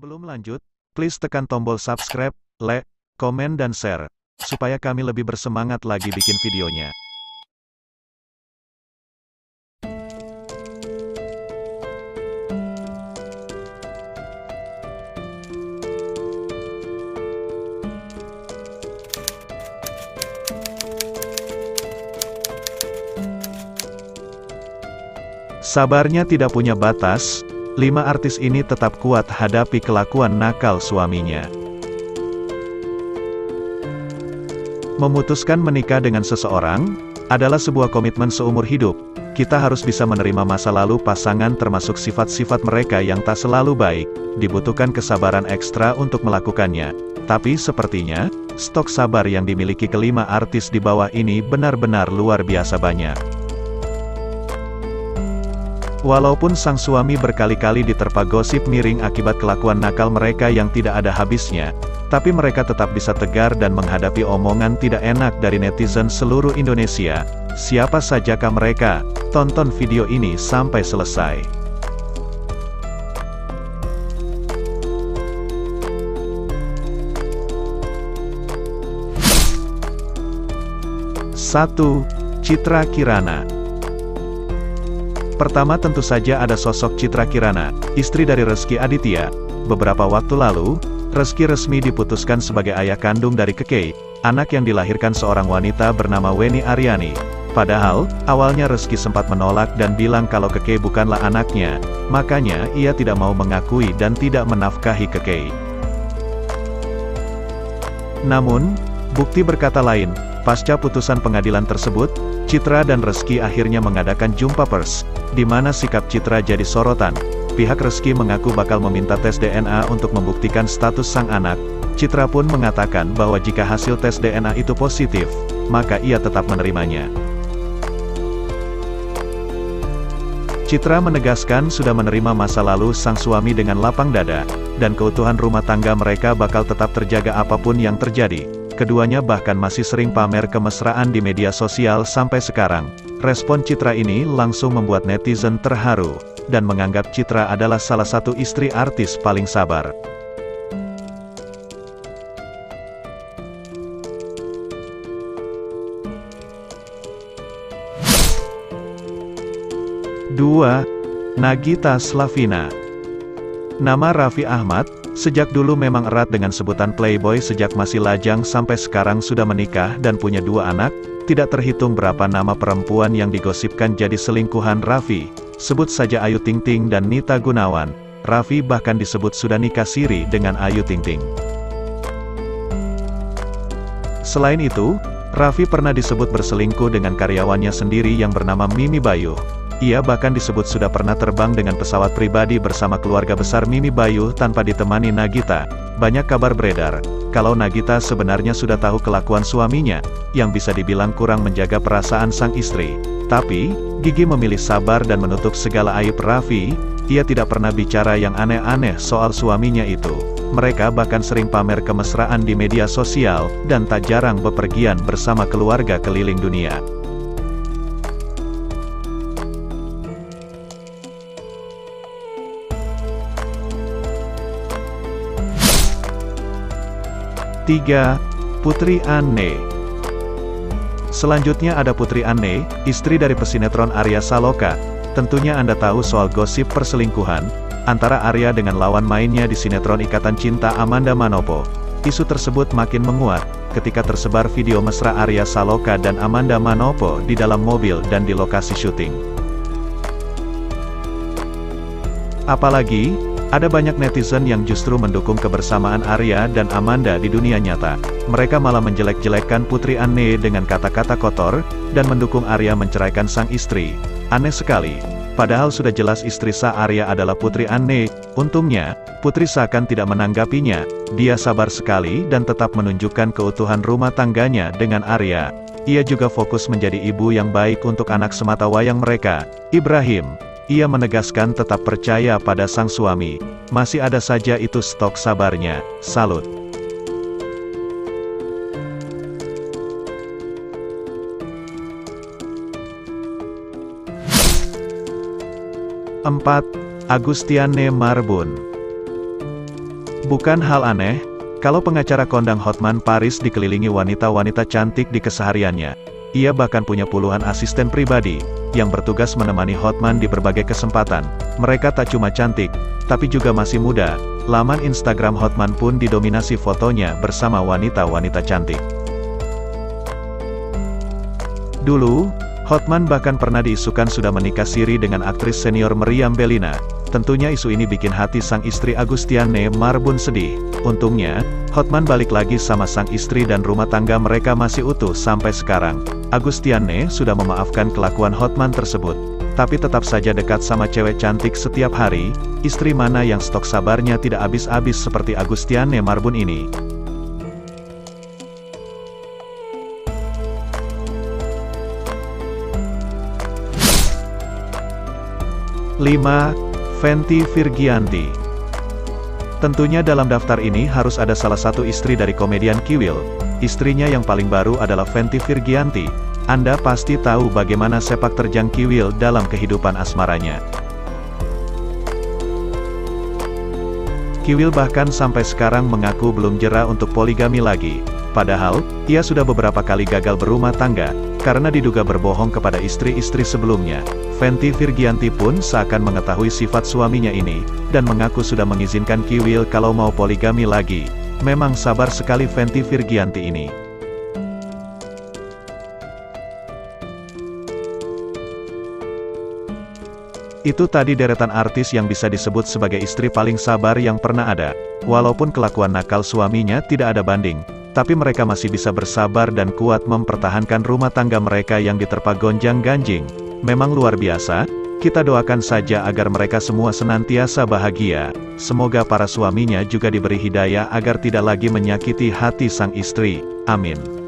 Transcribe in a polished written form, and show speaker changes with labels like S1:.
S1: Sebelum lanjut, please tekan tombol subscribe, like, komen dan share, supaya kami lebih bersemangat lagi bikin videonya. Sabarnya tidak punya batas, 5 artis ini tetap kuat hadapi kelakuan nakal suaminya. Memutuskan menikah dengan seseorang adalah sebuah komitmen seumur hidup. Kita harus bisa menerima masa lalu pasangan termasuk sifat-sifat mereka yang tak selalu baik. Dibutuhkan kesabaran ekstra untuk melakukannya. Tapi sepertinya, stok sabar yang dimiliki kelima artis di bawah ini benar-benar luar biasa banyak. Walaupun sang suami berkali-kali diterpa gosip miring akibat kelakuan nakal mereka yang tidak ada habisnya, tapi mereka tetap bisa tegar dan menghadapi omongan tidak enak dari netizen seluruh Indonesia. Siapa sajakah mereka? Tonton video ini sampai selesai. Satu, Citra Kirana. Pertama tentu saja ada sosok Citra Kirana, istri dari Rezky Aditya. Beberapa waktu lalu, Rezky resmi diputuskan sebagai ayah kandung dari Keke, anak yang dilahirkan seorang wanita bernama Weni Aryani. Padahal, awalnya Rezky sempat menolak dan bilang kalau Keke bukanlah anaknya, makanya ia tidak mau mengakui dan tidak menafkahi Keke. Namun, bukti berkata lain. Pasca putusan pengadilan tersebut, Citra dan Rezky akhirnya mengadakan jumpa pers, di mana sikap Citra jadi sorotan. Pihak Rezky mengaku bakal meminta tes DNA untuk membuktikan status sang anak. Citra pun mengatakan bahwa jika hasil tes DNA itu positif, maka ia tetap menerimanya. Citra menegaskan sudah menerima masa lalu sang suami dengan lapang dada, dan keutuhan rumah tangga mereka bakal tetap terjaga apapun yang terjadi. Keduanya bahkan masih sering pamer kemesraan di media sosial sampai sekarang. Respon Citra ini langsung membuat netizen terharu, dan menganggap Citra adalah salah satu istri artis paling sabar. Dua, Nagita Slavina. Nama Raffi Ahmad sejak dulu memang erat dengan sebutan playboy. Sejak masih lajang sampai sekarang sudah menikah dan punya 2 anak, tidak terhitung berapa nama perempuan yang digosipkan jadi selingkuhan Raffi. Sebut saja Ayu Ting Ting dan Nita Gunawan. Raffi bahkan disebut sudah nikah siri dengan Ayu Ting Ting. Selain itu, Raffi pernah disebut berselingkuh dengan karyawannya sendiri yang bernama Mimi Bayu. Ia bahkan disebut sudah pernah terbang dengan pesawat pribadi bersama keluarga besar Mimi Bayu tanpa ditemani Nagita. Banyak kabar beredar, kalau Nagita sebenarnya sudah tahu kelakuan suaminya, yang bisa dibilang kurang menjaga perasaan sang istri. Tapi, Gigi memilih sabar dan menutup segala aib Raffi. Ia tidak pernah bicara yang aneh-aneh soal suaminya itu. Mereka bahkan sering pamer kemesraan di media sosial, dan tak jarang bepergian bersama keluarga keliling dunia. Tiga, Putri Anne. Selanjutnya ada Putri Anne, istri dari pesinetron Arya Saloka. Tentunya Anda tahu soal gosip perselingkuhan antara Arya dengan lawan mainnya di sinetron Ikatan Cinta Amanda Manopo. Isu tersebut makin menguat ketika tersebar video mesra Arya Saloka dan Amanda Manopo di dalam mobil dan di lokasi syuting. Apalagi, ada banyak netizen yang justru mendukung kebersamaan Arya dan Amanda di dunia nyata. Mereka malah menjelek-jelekkan Putri Anne dengan kata-kata kotor, dan mendukung Arya menceraikan sang istri. Aneh sekali. Padahal sudah jelas istri sah Arya adalah Putri Anne. Untungnya, Putri seakan tidak menanggapinya. Dia sabar sekali dan tetap menunjukkan keutuhan rumah tangganya dengan Arya. Ia juga fokus menjadi ibu yang baik untuk anak sematawayang mereka, Ibrahim. Ia menegaskan tetap percaya pada sang suami. Masih ada saja itu stok sabarnya. Salut. 4. Agustiane Marbun. Bukan hal aneh, kalau pengacara kondang Hotman Paris dikelilingi wanita-wanita cantik di kesehariannya. Ia bahkan punya puluhan asisten pribadi, yang bertugas menemani Hotman di berbagai kesempatan. Mereka tak cuma cantik, tapi juga masih muda. Laman Instagram Hotman pun didominasi fotonya bersama wanita-wanita cantik. Dulu, Hotman bahkan pernah diisukan sudah menikah siri dengan aktris senior Meriam Bellina. Tentunya isu ini bikin hati sang istri Agustiane Marbun sedih. Untungnya, Hotman balik lagi sama sang istri dan rumah tangga mereka masih utuh sampai sekarang. Agustiane sudah memaafkan kelakuan Hotman tersebut. Tapi tetap saja dekat sama cewek cantik setiap hari. Istri mana yang stok sabarnya tidak habis-habis seperti Agustiane Marbun ini? Lima, Fenty Virgianti. Tentunya dalam daftar ini harus ada salah satu istri dari komedian Kiwil. Istrinya yang paling baru adalah Fenty Virgianti. Anda pasti tahu bagaimana sepak terjang Kiwil dalam kehidupan asmaranya. Kiwil bahkan sampai sekarang mengaku belum jera untuk poligami lagi. Padahal, ia sudah beberapa kali gagal berumah tangga, karena diduga berbohong kepada istri-istri sebelumnya. Fenty Virgianti pun seakan mengetahui sifat suaminya ini, dan mengaku sudah mengizinkan Kiwil kalau mau poligami lagi. Memang sabar sekali Fenty Virgianti ini. Itu tadi deretan artis yang bisa disebut sebagai istri paling sabar yang pernah ada. Walaupun kelakuan nakal suaminya tidak ada banding, tapi mereka masih bisa bersabar dan kuat mempertahankan rumah tangga mereka yang diterpa gonjang-ganjing. Memang luar biasa. Kita doakan saja agar mereka semua senantiasa bahagia. Semoga para suaminya juga diberi hidayah agar tidak lagi menyakiti hati sang istri. Amin.